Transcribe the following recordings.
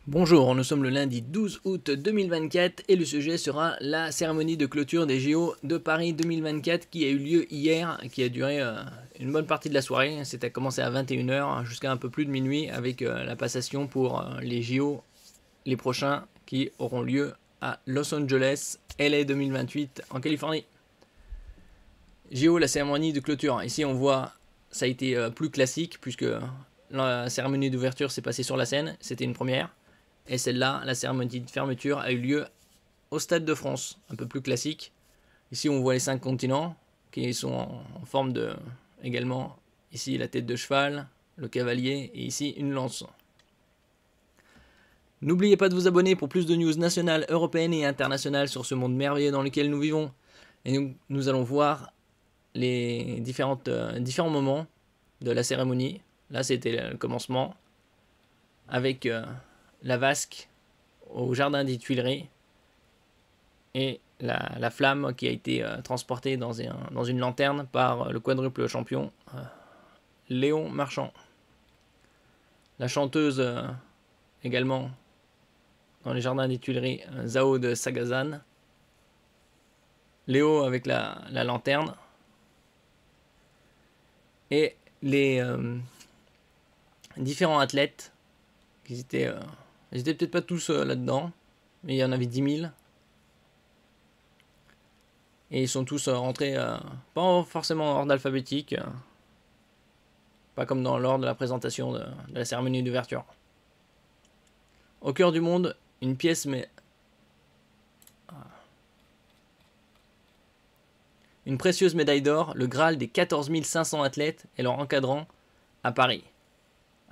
Bonjour, nous sommes le lundi 12 août 2024 et le sujet sera la cérémonie de clôture des JO de Paris 2024 qui a eu lieu hier, qui a duré une bonne partie de la soirée. C'était commencé à 21h jusqu'à un peu plus de minuit avec la passation pour les JO, les prochains qui auront lieu à Los Angeles, LA 2028 en Californie. JO, la cérémonie de clôture. Ici on voit, ça a été plus classique puisque la cérémonie d'ouverture s'est passée sur la scène, c'était une première. Et celle-là, la cérémonie de fermeture, a eu lieu au Stade de France, un peu plus classique. Ici, on voit les 5 continents qui sont en forme de. Également, ici, la tête de cheval, le cavalier, et ici, une lance. N'oubliez pas de vous abonner pour plus de news nationales, européennes et internationales sur ce monde merveilleux dans lequel nous vivons. Et nous allons voir les différents moments de la cérémonie. Là, c'était le commencement avec la vasque au jardin des Tuileries et la flamme qui a été transportée dans une lanterne par le quadruple champion Léon Marchand. La chanteuse également dans les jardins des Tuileries, Zao de Sagazan. Léo avec la lanterne. Et les différents athlètes qui étaient... ils étaient peut-être pas tous là-dedans, mais il y en avait 10 000. Et ils sont tous rentrés, pas forcément en ordre alphabétique, pas comme dans l'ordre de la présentation de la cérémonie d'ouverture. Au cœur du monde, une pièce, mais une précieuse médaille d'or, le Graal des 14 500 athlètes et leurs encadrants à Paris.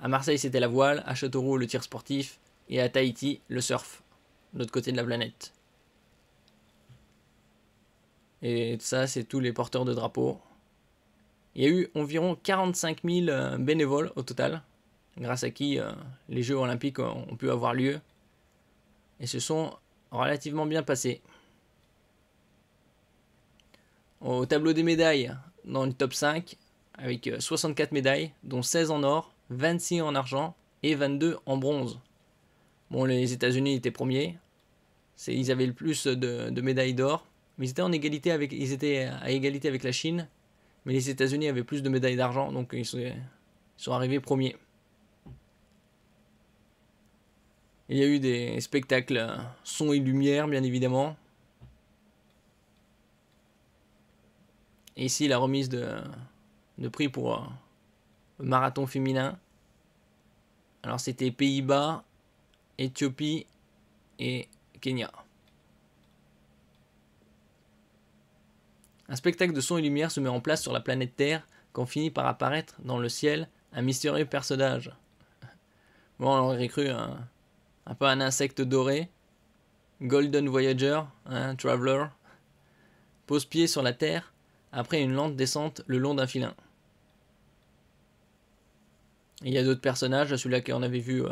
À Marseille, c'était la voile, à Châteauroux, le tir sportif, et à Tahiti, le surf, de l'autre côté de la planète. Et ça, c'est tous les porteurs de drapeaux. Il y a eu environ 45 000 bénévoles au total, grâce à qui les Jeux Olympiques ont pu avoir lieu, et se sont relativement bien passés. Au tableau des médailles, dans le top 5, avec 64 médailles, dont 16 en or, 26 en argent et 22 en bronze. Bon, les États-Unis étaient premiers, ils avaient le plus de médailles d'or, mais ils étaient à égalité avec la Chine, mais les États-Unis avaient plus de médailles d'argent, donc ils sont arrivés premiers. Il y a eu des spectacles son et lumière, bien évidemment. Et ici, la remise de prix pour le marathon féminin. Alors, c'était Pays-Bas, Éthiopie et Kenya. Un spectacle de son et lumière se met en place sur la planète Terre quand finit par apparaître dans le ciel un mystérieux personnage. Bon, on aurait cru un peu un insecte doré. Golden Voyager, un Traveler, pose pied sur la Terre après une lente descente le long d'un filin. Il y a d'autres personnages, celui-là qu'on avait vu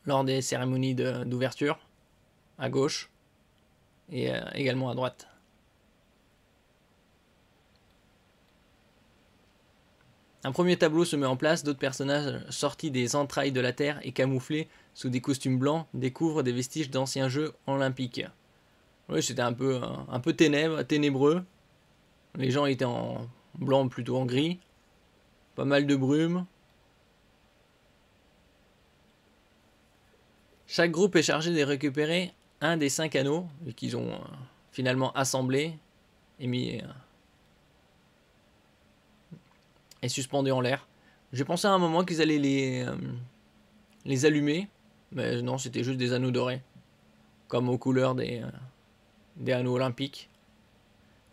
lors des cérémonies d'ouverture, à gauche, et également à droite. Un premier tableau se met en place, d'autres personnages sortis des entrailles de la Terre et camouflés sous des costumes blancs découvrent des vestiges d'anciens jeux olympiques. Oui, c'était un peu ténébreux. Les gens étaient en blanc, plutôt en gris. Pas mal de brume. Chaque groupe est chargé de récupérer un des 5 anneaux qu'ils ont finalement assemblés et mis et suspendus en l'air. J'ai pensé à un moment qu'ils allaient les allumer, mais non, c'était juste des anneaux dorés, comme aux couleurs des anneaux olympiques.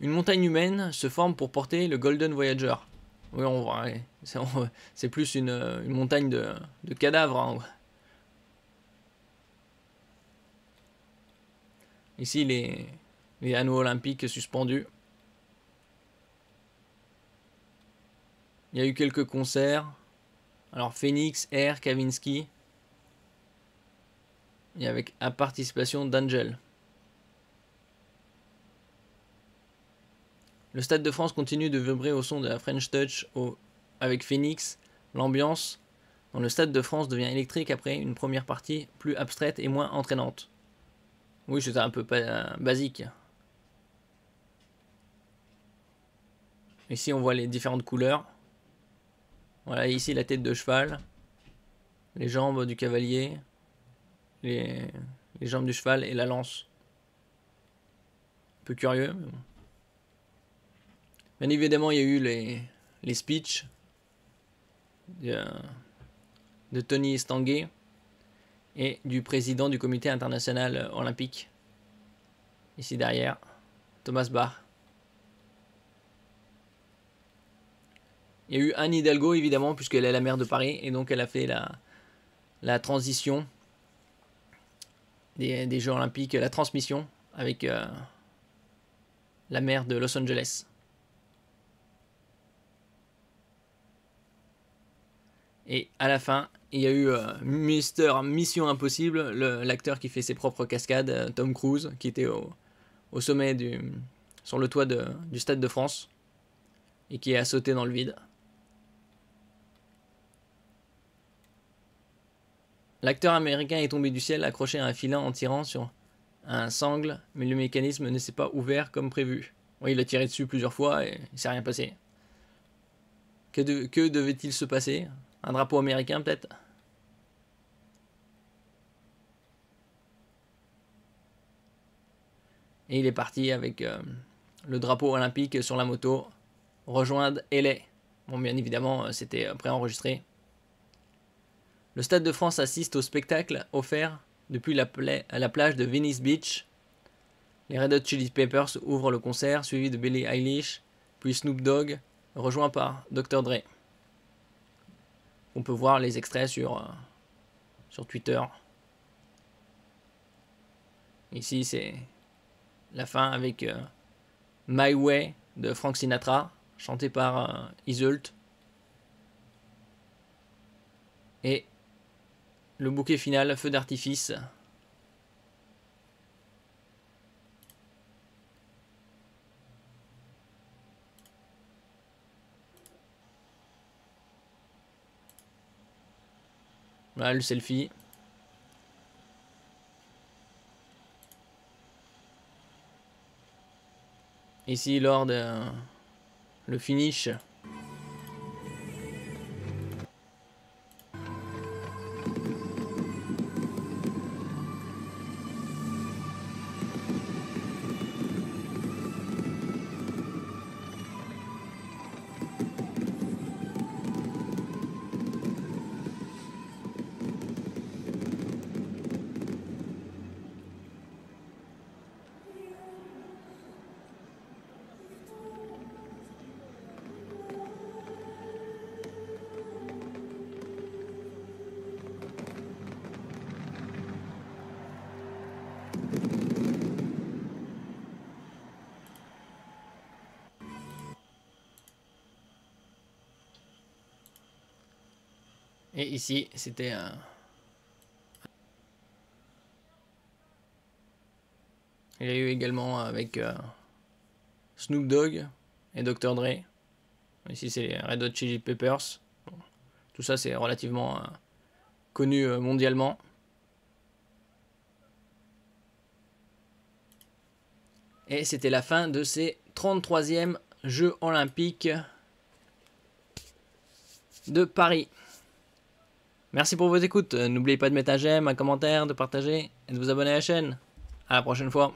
Une montagne humaine se forme pour porter le Golden Voyager. Oui, on voit, c'est plus une montagne de cadavres. Hein. Ici, les anneaux olympiques suspendus. Il y a eu quelques concerts. Alors, Phoenix, Air, Kavinsky. Et avec la participation d'Angel. Le Stade de France continue de vibrer au son de la French Touch avec Phoenix. L'ambiance dont le Stade de France devient électrique après une première partie plus abstraite et moins entraînante. Oui, c'était un peu basique. Ici, on voit les différentes couleurs. Voilà, ici la tête de cheval, les jambes du cavalier, les jambes du cheval et la lance. Un peu curieux. Mais bon. Bien évidemment, il y a eu les speeches de Tony Estanguet et du président du comité international olympique. Ici derrière, Thomas Bach. Il y a eu Anne Hidalgo, évidemment, puisqu'elle est la maire de Paris, et donc elle a fait la transition des Jeux Olympiques, la transmission avec la maire de Los Angeles. Et à la fin, il y a eu Mission Impossible, l'acteur qui fait ses propres cascades, Tom Cruise, qui était au sommet sur le toit du Stade de France, et qui a sauté dans le vide. L'acteur américain est tombé du ciel accroché à un filin en tirant sur un sangle, mais le mécanisme ne s'est pas ouvert comme prévu. Oui, il a tiré dessus plusieurs fois et il ne s'est rien passé. Que devait-il se passer? Un drapeau américain peut-être? Et il est parti avec le drapeau olympique sur la moto, rejoindre LA. Bon, bien évidemment, c'était préenregistré. Le Stade de France assiste au spectacle offert depuis la plage de Venice Beach. Les Red Hot Chili Peppers ouvrent le concert, suivi de Billie Eilish, puis Snoop Dogg, rejoint par Dr. Dre. On peut voir les extraits sur Twitter. Ici, c'est la fin avec My Way de Frank Sinatra, chanté par Iseult. Et le bouquet final, feu d'artifice. Voilà le selfie. Ici, lors de le finish. Et ici, c'était un... Il y a eu également avec Snoop Dogg et Dr. Dre. Ici, c'est les Red Hot Chili Peppers. Bon, tout ça, c'est relativement connu mondialement. Et c'était la fin de ces 33e Jeux Olympiques de Paris. Merci pour vos écoutes. N'oubliez pas de mettre un j'aime, un commentaire, de partager et de vous abonner à la chaîne. À la prochaine fois.